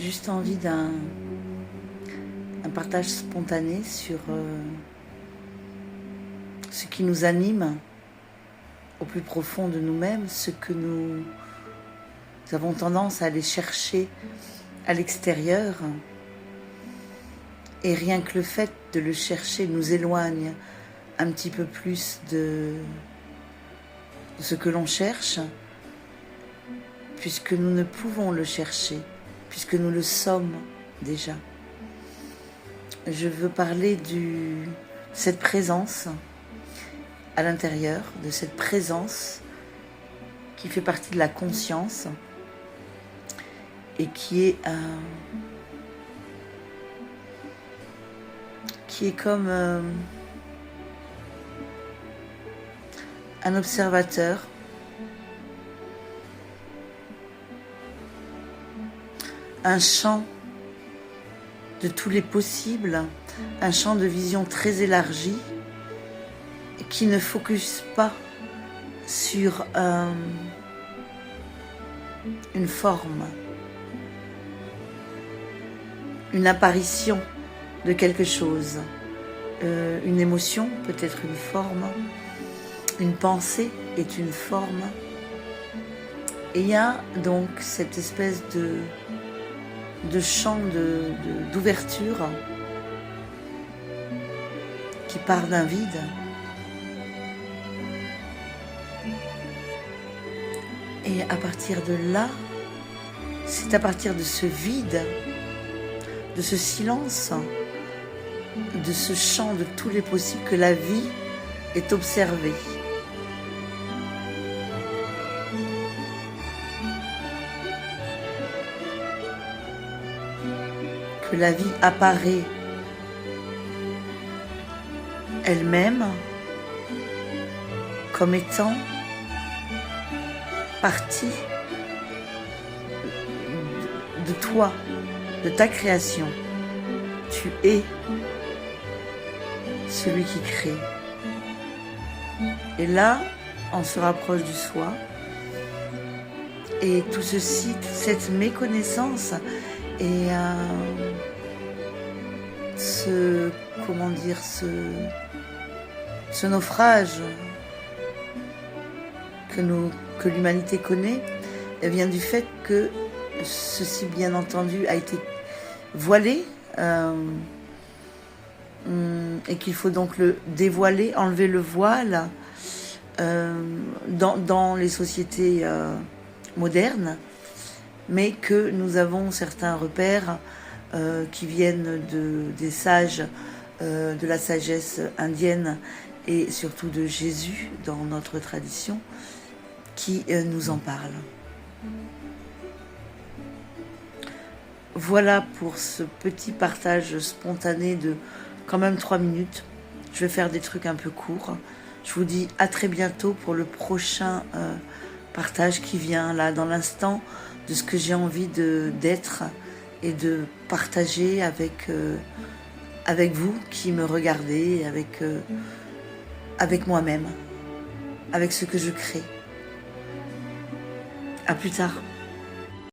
juste envie d'un partage spontané sur ce qui nous anime au plus profond de nous-mêmes, ce que nous avons tendance à aller chercher à l'extérieur. Et rien que le fait de le chercher nous éloigne un petit peu plus de ce que l'on cherche, puisque nous ne pouvons le chercher, puisque nous le sommes déjà. Je veux parler de cette présence à l'intérieur, de cette présence qui fait partie de la conscience et qui est comme un observateur, un champ de tous les possibles, un champ de vision très élargi qui ne focus pas sur une forme, une apparition de quelque chose, une émotion peut être une forme, une pensée est une forme. Et il y a donc cette espèce de champ d'ouverture qui part d'un vide. Et à partir de là, c'est à partir de ce vide, de ce silence, de ce champ de tous les possibles que la vie est observée. Que la vie apparaît elle-même comme étant partie de toi, de ta création. Tu es celui qui crée. Et là, on se rapproche du soi. Et tout ceci, cette méconnaissance et ce naufrage que l'humanité connaît vient du fait que ceci, bien entendu, a été voilé et qu'il faut donc le dévoiler, enlever le voile dans les sociétés modernes, mais que nous avons certains repères qui viennent des sages, de la sagesse indienne et surtout de Jésus dans notre tradition, qui nous en parle. Voilà pour ce petit partage spontané de quand même 3 minutes. Je vais faire des trucs un peu courts. Je vous dis à très bientôt pour le prochain partage qui vient là dans l'instant de ce que j'ai envie d'être et de partager avec vous qui me regardez, avec moi-même, avec ce que je crée. À plus tard.